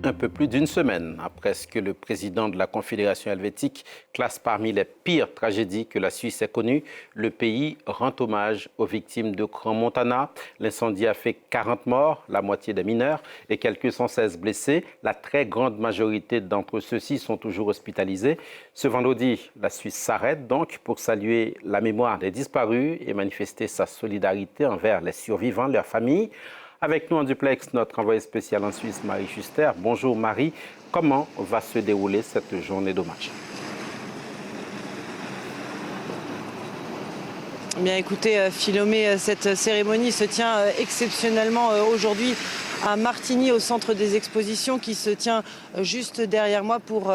Un peu plus d'une semaine après ce que le président de la Confédération helvétique classe parmi les pires tragédies que la Suisse ait connues, le pays rend hommage aux victimes de Crans-Montana. L'incendie a fait 40 morts, la moitié des mineurs, et quelques 116 blessés. La très grande majorité d'entre ceux-ci sont toujours hospitalisés. Ce vendredi, la Suisse s'arrête donc pour saluer la mémoire des disparus et manifester sa solidarité envers les survivants, leurs familles. Avec nous en duplex, notre envoyé spécial en Suisse, Marie Schuster. Bonjour Marie, comment va se dérouler cette journée d'hommage? Bien écoutez, Philomé, cette cérémonie se tient exceptionnellement aujourd'hui à Martigny, au centre des expositions, qui se tient juste derrière moi pour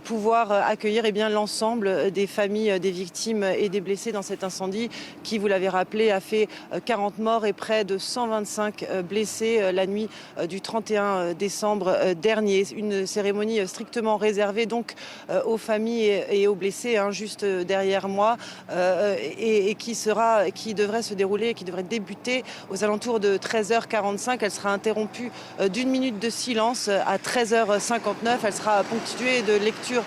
pouvoir accueillir l'ensemble des familles des victimes et des blessés dans cet incendie qui, vous l'avez rappelé, a fait 40 morts et près de 125 blessés la nuit du 31 décembre dernier. Une cérémonie strictement réservée donc aux familles et aux blessés, juste derrière moi, et qui devrait se dérouler, qui devrait débuter aux alentours de 13h45. Elle sera interrompue d'une minute de silence à 13h59. Elle sera ponctuée de lecture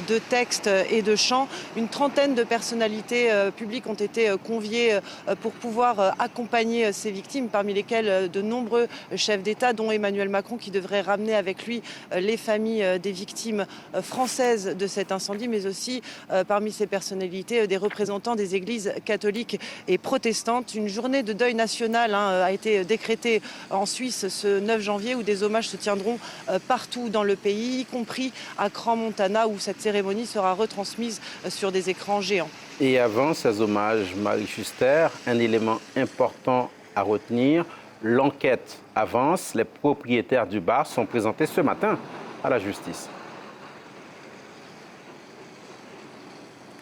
de textes et de chants. Une trentaine de personnalités publiques ont été conviées pour pouvoir accompagner ces victimes, parmi lesquelles de nombreux chefs d'État, dont Emmanuel Macron, qui devrait ramener avec lui les familles des victimes françaises de cet incendie, mais aussi parmi ces personnalités des représentants des églises catholiques et protestantes. Une journée de deuil national a été décrétée en Suisse ce 9 janvier, où des hommages se tiendront partout dans le pays, y compris à Crans-Montana, où cette cérémonie sera retransmise sur des écrans géants. Et avant ces hommages, Marie Schuster, un élément important à retenir, l'enquête avance. Les propriétaires du bar sont présentés ce matin à la justice.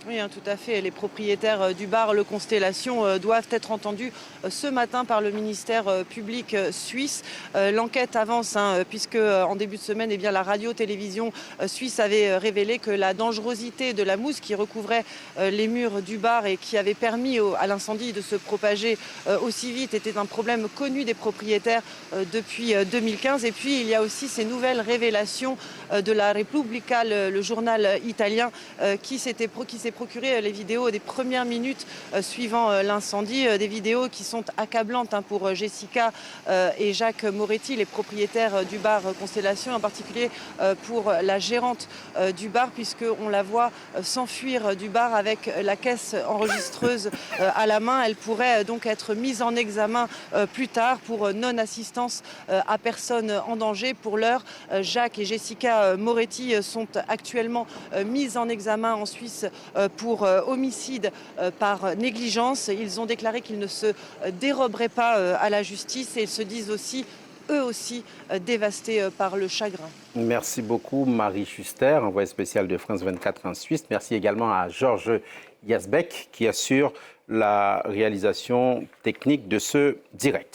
Oui, tout à fait. Les propriétaires du bar Le Constellation doivent être entendus ce matin par le ministère public suisse. L'enquête avance puisque en début de semaine, la radio-télévision suisse avait révélé que la dangerosité de la mousse qui recouvrait les murs du bar et qui avait permis à l'incendie de se propager aussi vite était un problème connu des propriétaires depuis 2015. Et puis, il y a aussi ces nouvelles révélations de la Repubblica, le journal italien, qui s'est procuré les vidéos des premières minutes suivant l'incendie, des vidéos qui sont accablantes pour Jessica et Jacques Moretti, les propriétaires du bar Constellation, en particulier pour la gérante du bar, puisqu'on la voit s'enfuir du bar avec la caisse enregistreuse à la main. Elle pourrait donc être mise en examen plus tard pour non-assistance à personne en danger. Pour l'heure, Jacques et Jessica Moretti sont actuellement mis en examen en Suisse pour homicide par négligence. Ils ont déclaré qu'ils ne se déroberaient pas à la justice et ils se disent aussi, eux aussi, dévastés par le chagrin. Merci beaucoup Marie Schuster, envoyée spéciale de France 24 en Suisse. Merci également à Georges Yazbek qui assure la réalisation technique de ce direct.